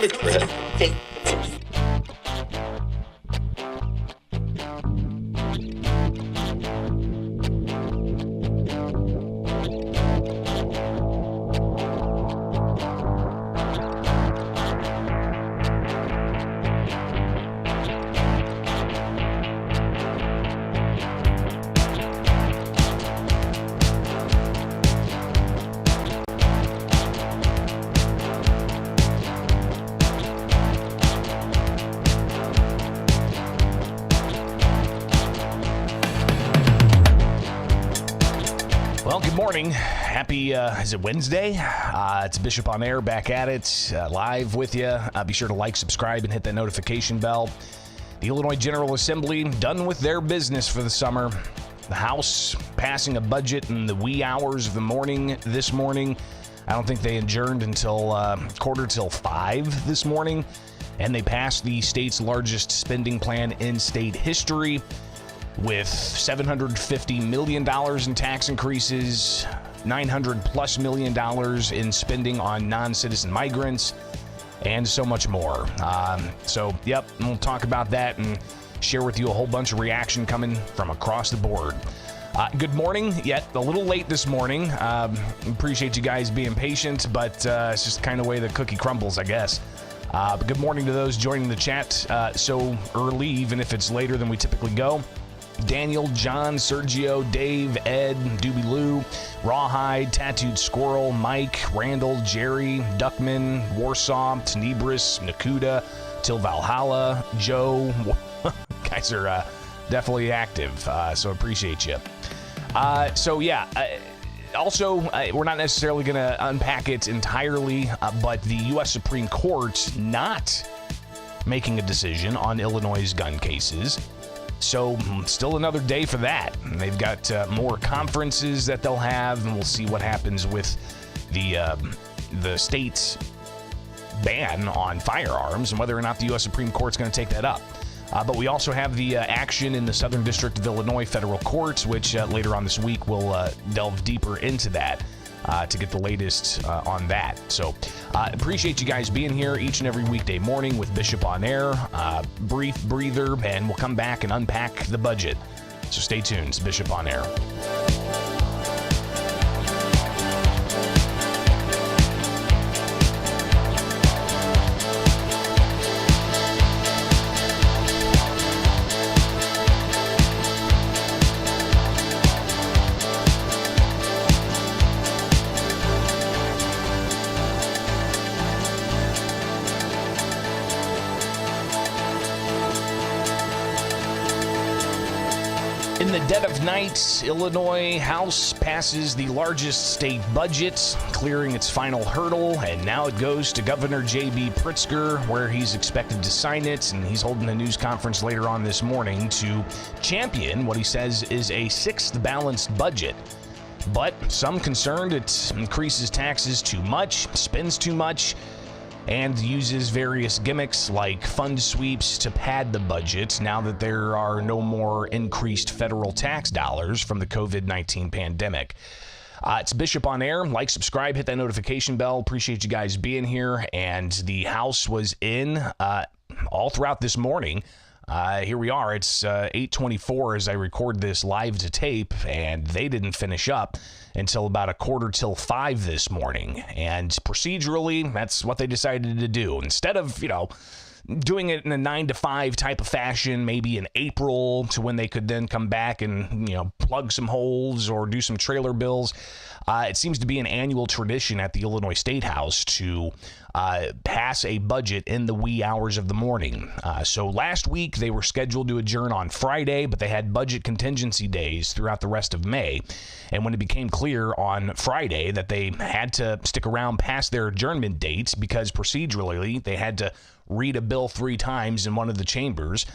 the truth. Take the truth. Well, good morning. Happy, is it Wednesday? It's Bishop on Air, back at it, live with you. Be sure to like, subscribe, and hit that notification bell. The Illinois General Assembly done with their business for the summer. The House passing a budget in the wee hours of the morning this morning. I don't think they adjourned until quarter till 5 this morning. And they passed the state's largest spending plan in state history, with $750 million in tax increases, $900+ million in spending on non-citizen migrants, and so much more. Yep, we'll talk about that and share with you a whole bunch of reaction coming from across the board. Good morning, yet a little late this morning. Appreciate you guys being patient, but it's just kind of the way the cookie crumbles, I guess. But good morning to those joining the chat so early, even if it's later than we typically go. Daniel, John, Sergio, Dave, Ed, Doobie Lou, Rawhide, Tattooed Squirrel, Mike, Randall, Jerry, Duckman, Warsaw, Tenebris, Nakuda, Till Valhalla, Joe. Guys are definitely active, so appreciate you. Also, we're not necessarily going to unpack it entirely, but the U.S. Supreme Court not making a decision on Illinois' gun cases. So still another day for that. And they've got more conferences that they'll have, and we'll see what happens with the state's ban on firearms and whether or not the U.S. Supreme Court's going to take that up. But we also have the action in the Southern District of Illinois federal courts, which later on this week we'll delve deeper into that to get the latest on that. So appreciate you guys being here each and every weekday morning with Bishop on Air. Brief breather, and we'll come back and unpack the budget. So stay tuned. It's Bishop on Air. In the dead of night, Illinois House passes the largest state budget, clearing its final hurdle, and now it goes to Governor J.B. Pritzker, where he's expected to sign it, and he's holding a news conference later on this morning to champion what he says is a sixth balanced budget. But some concerned it increases taxes too much, spends too much, and uses various gimmicks like fund sweeps to pad the budget now that there are no more increased federal tax dollars from the COVID-19 pandemic. It's Bishop on Air. Like, subscribe, hit that notification bell. Appreciate you guys being here. And the House was in all throughout this morning. Here we are. It's 8:24 as I record this live to tape, and they didn't finish up until about a quarter till 5 this morning. And procedurally, that's what they decided to do. Instead of, doing it in a 9 to 5 type of fashion, maybe in April to when they could then come back and, plug some holes or do some trailer bills. It seems to be an annual tradition at the Illinois State House to pass a budget in the wee hours of the morning. So last week they were scheduled to adjourn on Friday, but they had budget contingency days throughout the rest of May. And when it became clear on Friday that they had to stick around past their adjournment dates because procedurally they had to read a bill 3 times in one of the chambers,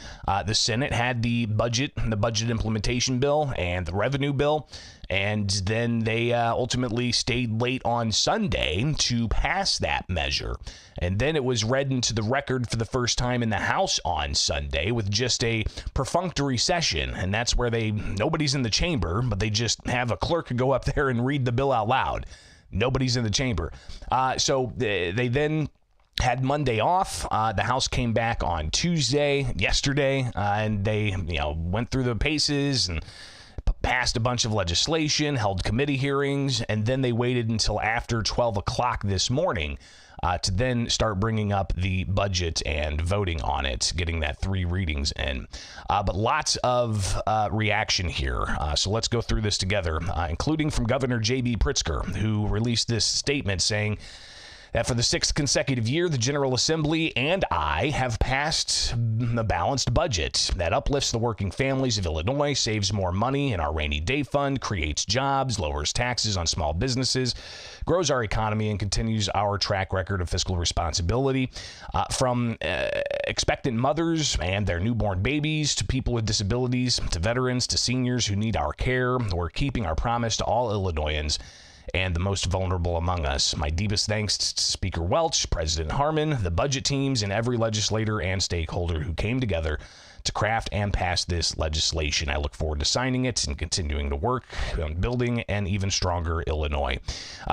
the Senate had the budget implementation bill and the revenue bill, and then they ultimately stayed late on Sunday to pass that measure. And then it was read into the record for the first time in the House on Sunday with just a perfunctory session, and that's where nobody's in the chamber, but they just have a clerk go up there and read the bill out loud. Nobody's in the chamber. So they then had Monday off. The House came back on Tuesday, yesterday, and they went through the paces and passed a bunch of legislation, held committee hearings, and then they waited until after 12 o'clock this morning to then start bringing up the budget and voting on it, getting that 3 readings in. But lots of reaction here. So let's go through this together, including from Governor J.B. Pritzker, who released this statement saying that for the 6th consecutive year, the General Assembly and I have passed a balanced budget that uplifts the working families of Illinois, saves more money in our rainy day fund, creates jobs, lowers taxes on small businesses, grows our economy, and continues our track record of fiscal responsibility. From expectant mothers and their newborn babies to people with disabilities, to veterans, to seniors who need our care, we're keeping our promise to all Illinoisans and the most vulnerable among us. My deepest thanks to Speaker Welch, President Harmon, the budget teams, and every legislator and stakeholder who came together to craft and pass this legislation. I look forward to signing it and continuing to work on building an even stronger Illinois.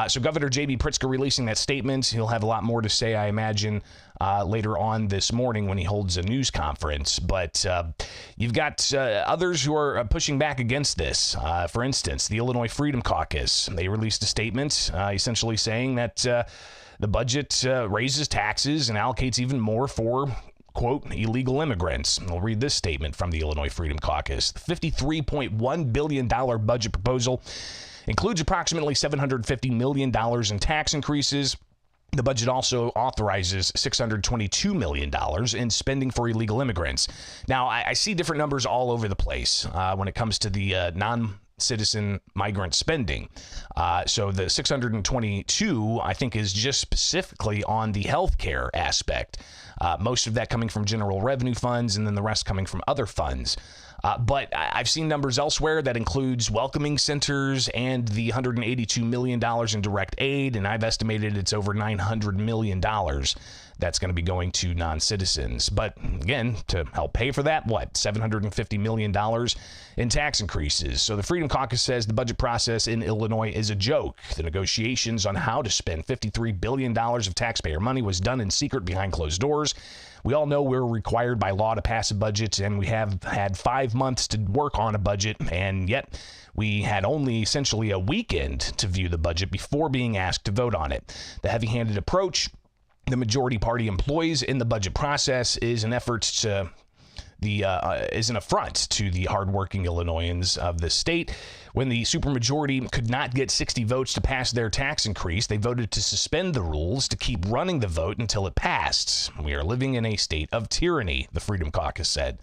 So Governor J.B. Pritzker releasing that statement. He'll have a lot more to say, I imagine, later on this morning when he holds a news conference. But you've got others who are pushing back against this. For instance, the Illinois Freedom Caucus. They released a statement essentially saying that the budget raises taxes and allocates even more for, quote, illegal immigrants. I'll read this statement from the Illinois Freedom Caucus. The $53.1 billion budget proposal includes approximately $750 million in tax increases. The budget also authorizes $622 million in spending for illegal immigrants. Now, I see different numbers all over the place when it comes to the non-citizen migrant spending. So the 622, I think, is just specifically on the healthcare aspect. Most of that coming from general revenue funds and then the rest coming from other funds. But I've seen numbers elsewhere that includes welcoming centers and the $182 million in direct aid, and I've estimated it's over $900 million that's going to be going to non-citizens. But again, to help pay for that, $750 million in tax increases. So the Freedom Caucus says the budget process in Illinois is a joke. The negotiations on how to spend $53 billion of taxpayer money was done in secret behind closed doors. We all know we're required by law to pass a budget, and we have had 5 months to work on a budget, and yet we had only essentially a weekend to view the budget before being asked to vote on it. The heavy-handed approach the majority party employs in the budget process is an affront to the hardworking Illinoisans of the state. When the supermajority could not get 60 votes to pass their tax increase, they voted to suspend the rules to keep running the vote until it passed. We are living in a state of tyranny, the Freedom Caucus said.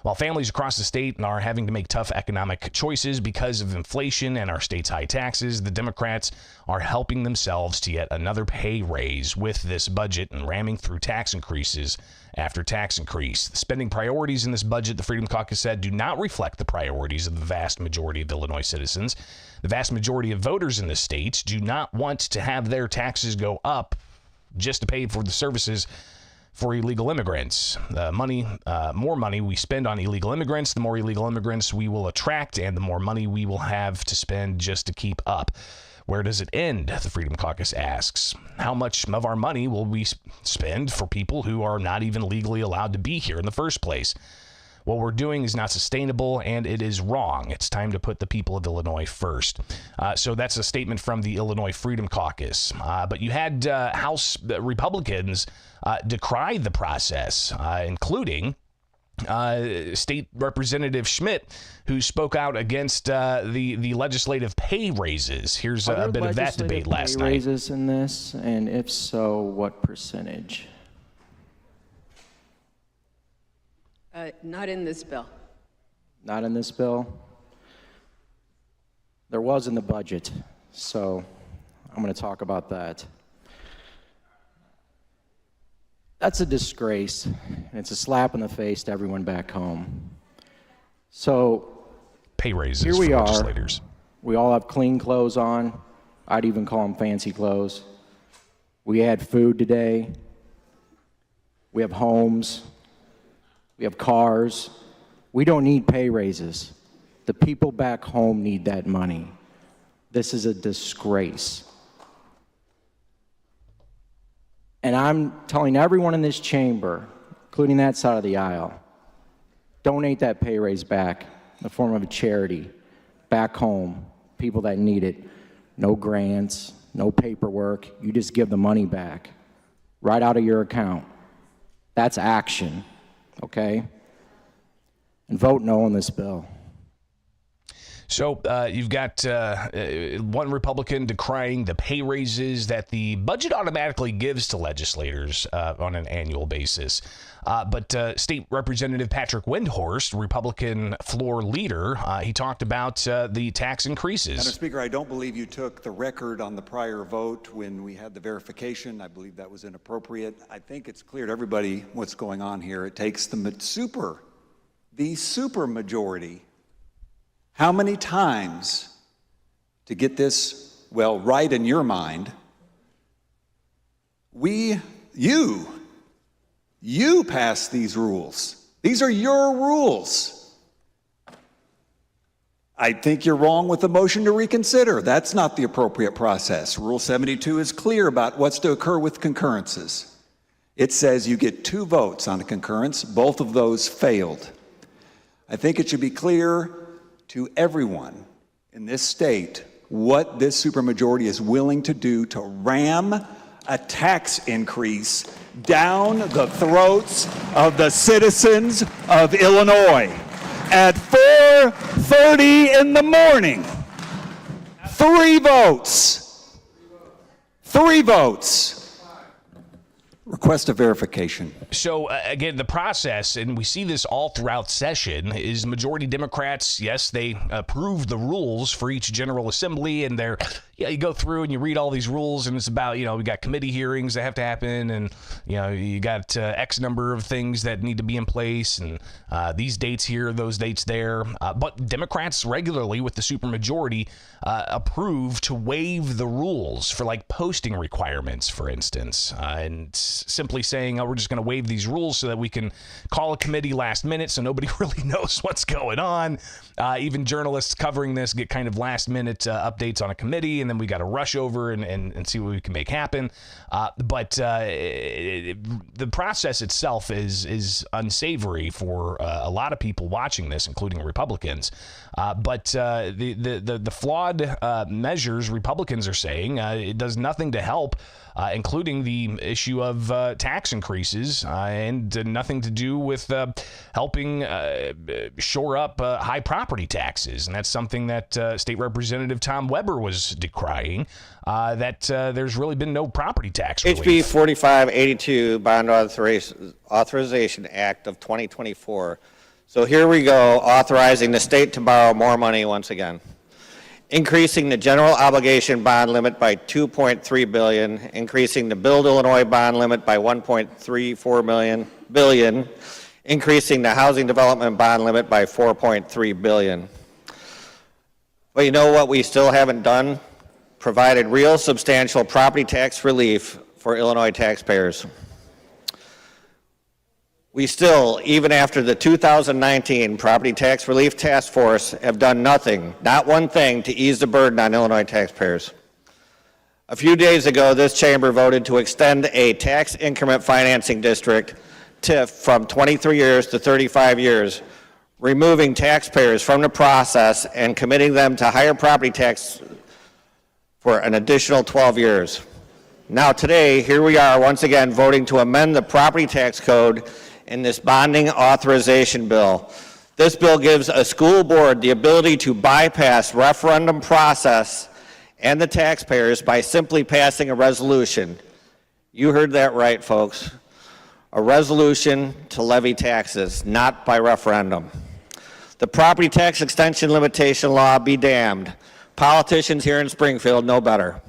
While families across the state are having to make tough economic choices because of inflation and our state's high taxes, the Democrats are helping themselves to yet another pay raise with this budget and ramming through tax increases after tax increase. The spending priorities in this budget, the Freedom Caucus said, do not reflect the priorities of the vast majority of Illinois citizens. The vast majority of voters in the state do not want to have their taxes go up just to pay for the services for illegal immigrants. More money we spend on illegal immigrants, the more illegal immigrants we will attract, and the more money we will have to spend just to keep up. Where does it end? The Freedom Caucus asks. How much of our money will we spend for people who are not even legally allowed to be here in the first place? What we're doing is not sustainable, and it is wrong. It's time to put the people of Illinois first. So that's a statement from the Illinois Freedom Caucus. But you had House Republicans decry the process, including State Representative Schmidt, who spoke out against the legislative pay raises. Here's a bit of that debate last night. Raises in this, and if so, what percentage? Not in this bill. Not in this bill? There was in the budget, so I'm going to talk about that. That's a disgrace. It's a slap in the face to everyone back home. So pay raises here we for are. Legislators. We all have clean clothes on. I'd even call them fancy clothes. We had food today. We have homes. We have cars. We don't need pay raises. The people back home need that money. This is a disgrace. And I'm telling everyone in this chamber, including that side of the aisle, donate that pay raise back in the form of a charity, back home, people that need it. No grants, no paperwork. You just give the money back right out of your account. That's action, okay? And vote no on this bill. So you've got one Republican decrying the pay raises that the budget automatically gives to legislators on an annual basis. But State Representative Patrick Windhorst, Republican floor leader, he talked about the tax increases. Madam Speaker, I don't believe you took the record on the prior vote when we had the verification. I believe that was inappropriate. I think it's clear to everybody what's going on here. It takes the super majority. How many times to get this, well, right in your mind? You pass these rules. These are your rules. I think you're wrong with the motion to reconsider. That's not the appropriate process. Rule 72 is clear about what's to occur with concurrences. It says you get 2 votes on a concurrence. Both of those failed. I think it should be clear to everyone in this state what this supermajority is willing to do to ram a tax increase down the throats of the citizens of Illinois. At 4:30 in the morning, 3 votes. 3 votes. Request a verification. So, again, the process, and we see this all throughout session, is majority Democrats, yes, they approve the rules for each General Assembly, and you go through and you read all these rules, and it's about, we got committee hearings that have to happen, and, you got X number of things that need to be in place, and these dates here, those dates there. But Democrats regularly, with the supermajority, approve to waive the rules for, like, posting requirements, for instance, and simply saying, we're just going to waive these rules so that we can call a committee last minute so nobody really knows what's going on. Even journalists covering this get kind of last minute updates on a committee, and then we got to rush over and see what we can make happen. But the process itself is unsavory for a lot of people watching this, including Republicans. But the flawed measures Republicans are saying, it does nothing to help, including the issue of tax increases, and nothing to do with helping shore up high property taxes. And that's something that State Representative Tom Weber was decrying, that there's really been no property tax relief. HB 4582, Bond Authorization Act of 2024. So here we go, authorizing the state to borrow more money once again. Increasing the general obligation bond limit by $2.3 billion, increasing the Build Illinois bond limit by $1.34 billion, increasing the housing development bond limit by $4.3 billion. But you know what we still haven't done? Provided real substantial property tax relief for Illinois taxpayers. We still, even after the 2019 Property Tax Relief Task Force, have done nothing, not one thing, to ease the burden on Illinois taxpayers. A few days ago, this chamber voted to extend a tax increment financing district from 23 years to 35 years, removing taxpayers from the process and committing them to higher property tax for an additional 12 years. Now today, here we are once again voting to amend the property tax code in this bonding authorization bill. This bill gives a school board the ability to bypass referendum process and the taxpayers by simply passing a resolution. You heard that right, folks. A resolution to levy taxes, not by referendum. The property tax extension limitation law be damned. Politicians here in Springfield know better.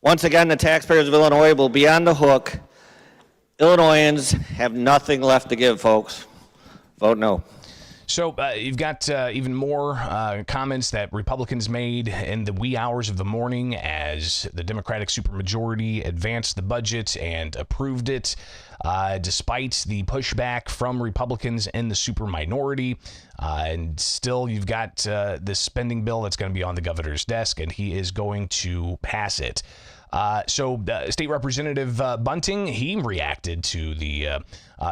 Once again, the taxpayers of Illinois will be on the hook. Illinoisans have nothing left to give, folks. Vote no. So you've got even more comments that Republicans made in the wee hours of the morning as the Democratic supermajority advanced the budget and approved it, despite the pushback from Republicans in the superminority. And still, you've got this spending bill that's going to be on the governor's desk, and he is going to pass it. State Representative Bunting, he reacted to the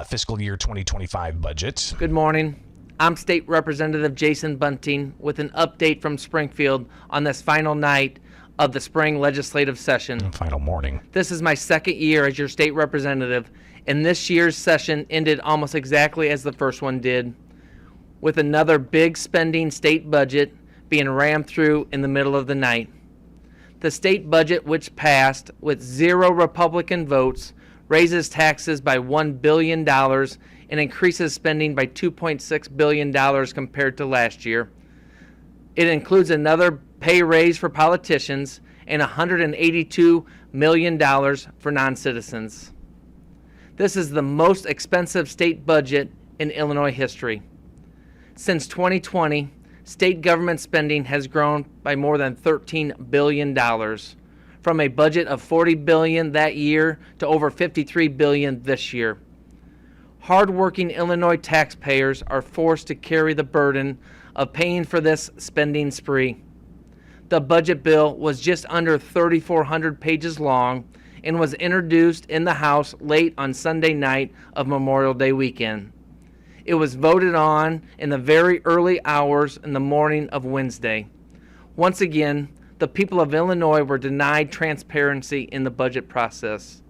fiscal year 2025 budget. Good morning. I'm State Representative Jason Bunting with an update from Springfield on this final night of the spring legislative session. Final morning. This is my second year as your state representative, and this year's session ended almost exactly as the first one did, with another big spending state budget being rammed through in the middle of the night. The state budget, which passed with 0 Republican votes, raises taxes by $1 billion and increases spending by $2.6 billion compared to last year. It includes another pay raise for politicians and $182 million for non-citizens. This is the most expensive state budget in Illinois history. Since 2020, state government spending has grown by more than $13 billion, from a budget of $40 billion that year to over $53 billion this year. Hardworking Illinois taxpayers are forced to carry the burden of paying for this spending spree. The budget bill was just under 3,400 pages long and was introduced in the House late on Sunday night of Memorial Day weekend. It was voted on in the very early hours in the morning of Wednesday. Once again, the people of Illinois were denied transparency in the budget process.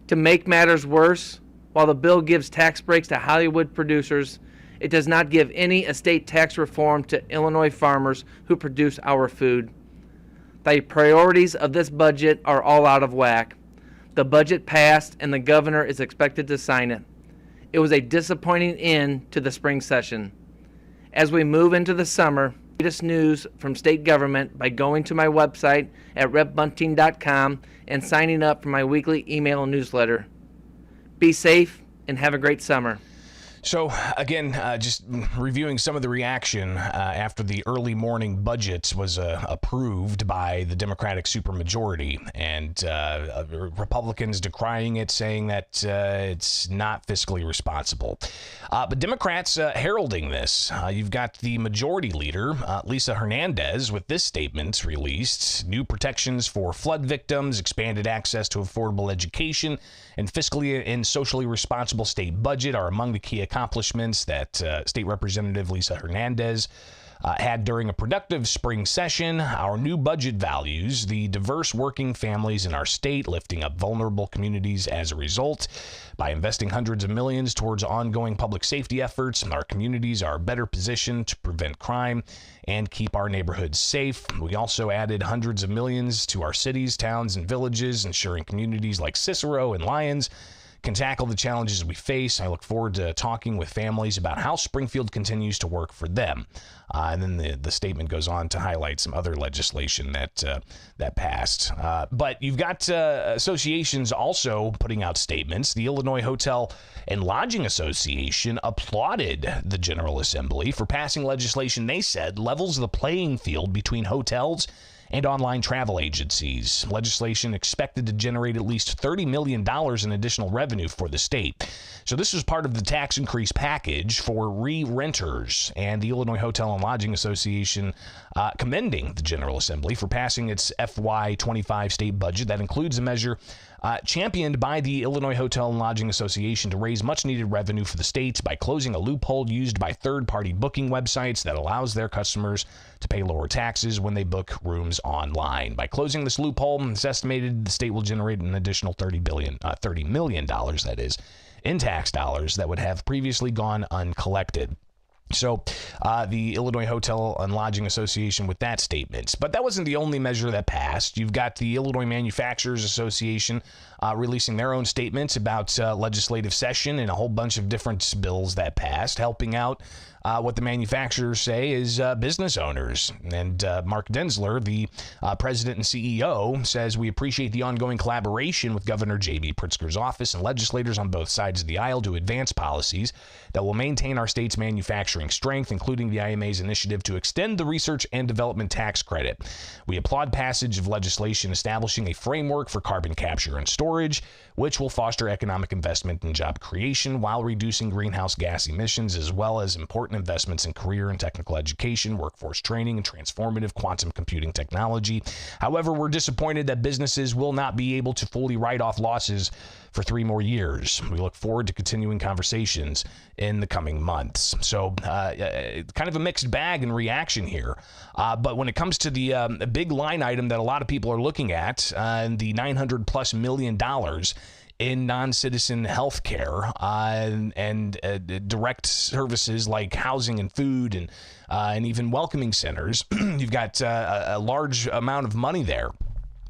To make matters worse, while the bill gives tax breaks to Hollywood producers, it does not give any estate tax reform to Illinois farmers who produce our food. The priorities of this budget are all out of whack. The budget passed and the governor is expected to sign it. It was a disappointing end to the spring session. As we move into the summer, latest news from state government by going to my website at repbunting.com and signing up for my weekly email newsletter. Be safe and have a great summer. So, again, just reviewing some of the reaction after the early morning budget was approved by the Democratic supermajority, and Republicans decrying it, saying that it's not fiscally responsible. But Democrats heralding this. You've got the majority leader, Lisa Hernandez, with this statement released: new protections for flood victims, expanded access to affordable education, and fiscally and socially responsible state budget are among the key accomplishments that State Representative Lisa Hernandez had during a productive spring session. Our new budget values the diverse working families in our state, lifting up vulnerable communities as a result. By investing hundreds of millions towards ongoing public safety efforts, our communities are better positioned to prevent crime and keep our neighborhoods safe. We also added hundreds of millions to our cities, towns, and villages, ensuring communities like Cicero and Lyons can tackle the challenges we face. I look forward to talking with families about how Springfield continues to work for them. And then the statement goes on to highlight some other legislation that passed. But you've got associations also putting out statements. The Illinois Hotel and Lodging Association applauded the General Assembly for passing legislation they said levels the playing field between hotels and online travel agencies. Legislation expected to generate at least $30 million in additional revenue for the state. So this was part of the tax increase package for re-renters, and the Illinois Hotel and Lodging Association commending the General Assembly for passing its FY25 state budget that includes a measure championed by the Illinois Hotel and Lodging Association to raise much-needed revenue for the state by closing a loophole used by third-party booking websites that allows their customers to pay lower taxes when they book rooms online. By closing this loophole, it's estimated the state will generate an additional $30 million, that is, in tax dollars that would have previously gone uncollected. So the Illinois Hotel and Lodging Association with that statement. But that wasn't the only measure that passed. You've got the Illinois Manufacturers Association releasing their own statements about legislative session and a whole bunch of different bills that passed, helping out what the manufacturers say is business owners. And Mark Denzler, the president and CEO, says, "We appreciate the ongoing collaboration with Governor J.B. Pritzker's office and legislators on both sides of the aisle to advance policies that will maintain our state's manufacturing strength, including the IMA's initiative to extend the research and development tax credit. We applaud passage of legislation establishing a framework for carbon capture and storage, which will foster economic investment and job creation while reducing greenhouse gas emissions, as well as important important investments in career and technical education, workforce training, and transformative quantum computing technology. However, we're disappointed that businesses will not be able to fully write off losses for 3 more years. We look forward to continuing conversations in the coming months. So kind of a mixed bag in reaction here. But when it comes to the big line item that a lot of people are looking at, the $900+ million in non-citizen health care and direct services like housing and food and even welcoming centers, you've got a large amount of money there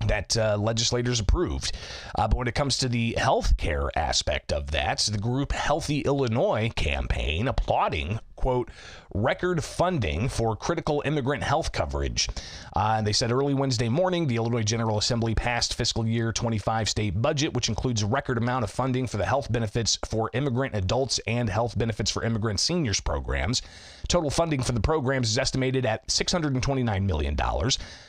that legislators approved. But when it comes to the health care aspect of that, the group Healthy Illinois campaign applauding, quote, record funding for critical immigrant health coverage. And they said early Wednesday morning, the Illinois General Assembly passed fiscal year 25 state budget, which includes a record amount of funding for the health benefits for immigrant adults and health benefits for immigrant seniors programs. Total funding for the programs is estimated at $629 million,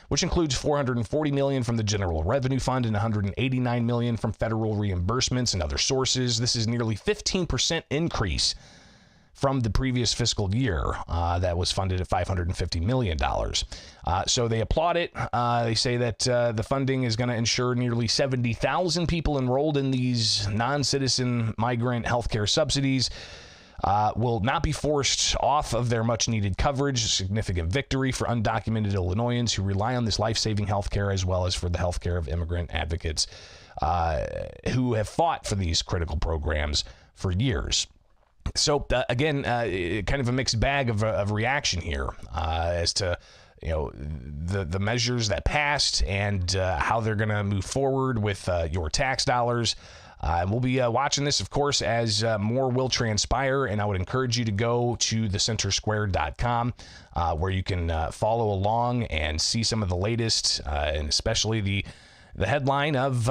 which includes $440 million from the General Revenue Fund and $189 million from federal reimbursements and other sources. This is nearly 15% increase from the previous fiscal year that was funded at $550 million. So they applaud it. They say that the funding is going to ensure nearly 70,000 people enrolled in these non-citizen migrant healthcare subsidies will not be forced off of their much-needed coverage, a significant victory for undocumented Illinoisans who rely on this life-saving health care, as well as for the health care of immigrant advocates who have fought for these critical programs for years. So, again, kind of a mixed bag of reaction here as to the measures that passed and how they're going to move forward with your tax dollars. And we'll be watching this, of course, as more will transpire. And I would encourage you to go to thecentersquare.com where you can follow along and see some of the latest, and especially the headline of,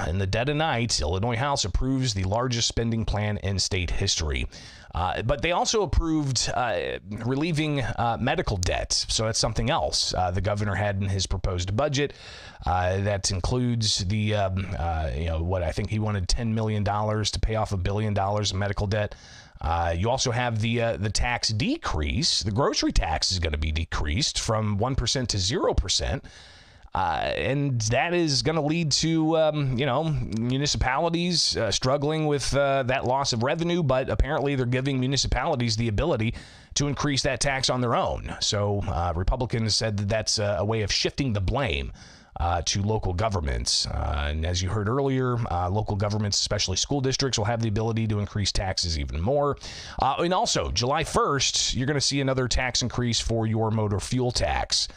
in the dead of night, Illinois House approves the largest spending plan in state history. But they also approved relieving medical debt. So that's something else the governor had in his proposed budget. That includes the, what I think he wanted $10 million to pay off $1 billion of medical debt. You also have the tax decrease. The grocery tax is going to be decreased from 1% to 0%. And that is going to lead to, municipalities struggling with that loss of revenue, but apparently they're giving municipalities the ability to increase that tax on their own. So Republicans said that that's a way of shifting the blame to local governments. And as you heard earlier, local governments, especially school districts, will have the ability to increase taxes even more. And also, July 1st, you're going to see another tax increase for your motor fuel tax.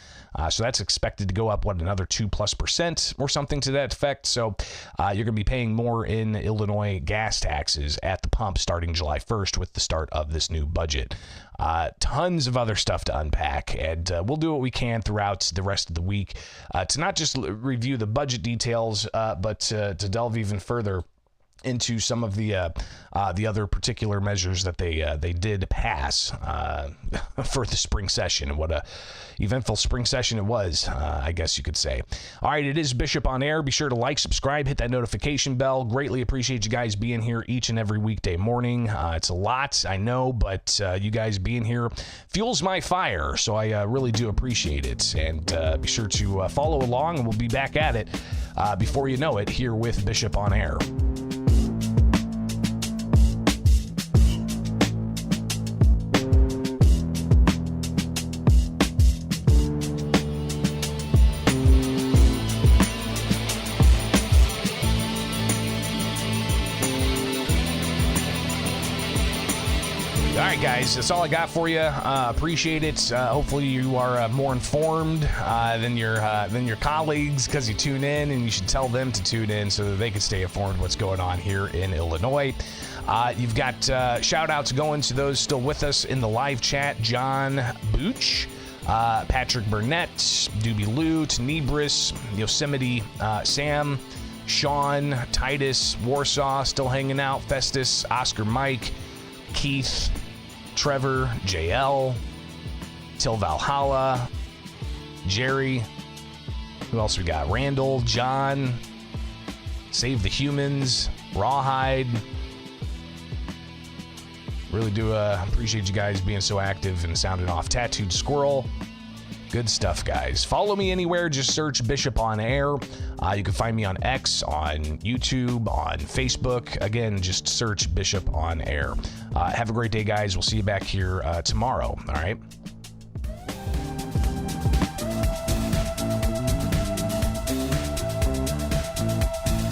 So that's expected to go up, another 2+% or something to that effect. So you're going to be paying more in Illinois gas taxes at the pump starting July 1st with the start of this new budget. Tons of other stuff to unpack, and we'll do what we can throughout the rest of the week to not just review the budget details, but to delve even further into some of the other particular measures that they did pass for the spring session. And what a eventful spring session it was, I guess you could say. All right, it is Bishop on Air. Be sure to like, subscribe, hit that notification bell. Greatly appreciate you guys being here each and every weekday morning. It's a lot, I know, but you guys being here fuels my fire, so I really do appreciate it. And be sure to follow along, and we'll be back at it before you know it here with Bishop on Air. All right, guys, that's all I got for you. Appreciate it. Hopefully you are more informed than your colleagues, because you tune in, and you should tell them to tune in so that they can stay informed what's going on here in Illinois. You've got shout-outs going to those still with us in the live chat. John Booch, Patrick Burnett, Doobie Lou, Tenebris, Yosemite Sam, Sean, Titus, Warsaw, still hanging out, Festus, Oscar Mike, Keith, Trevor, JL, Till Valhalla, Jerry, who else we got? Randall, John, Save the Humans, Rawhide, Really do appreciate you guys being so active and sounding off. Tattooed Squirrel. Good stuff, guys. Follow me anywhere. Just search Bishop on Air. You can find me on X, on YouTube, on Facebook. Again, just search Bishop on Air. Have a great day, guys. We'll see you back here tomorrow. All right.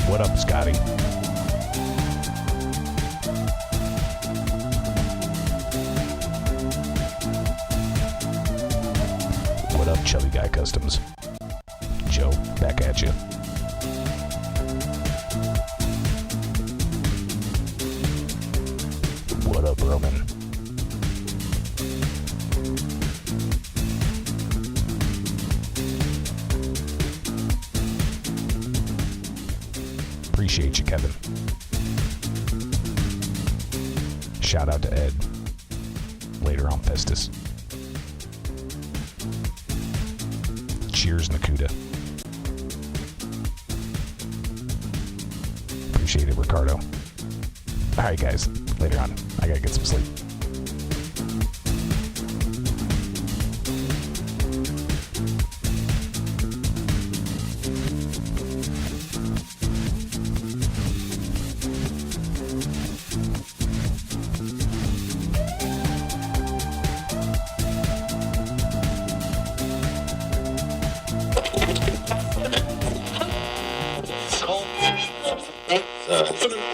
What up, Scotty? What up, Chubby Guy Customs? Joe, back at you. What up, Roman? Appreciate you, Kevin. Shout out to Ed. Later on, Festus. Cheers, Nakuda. Appreciate it, Ricardo. All right, guys. Later on. I gotta get some sleep.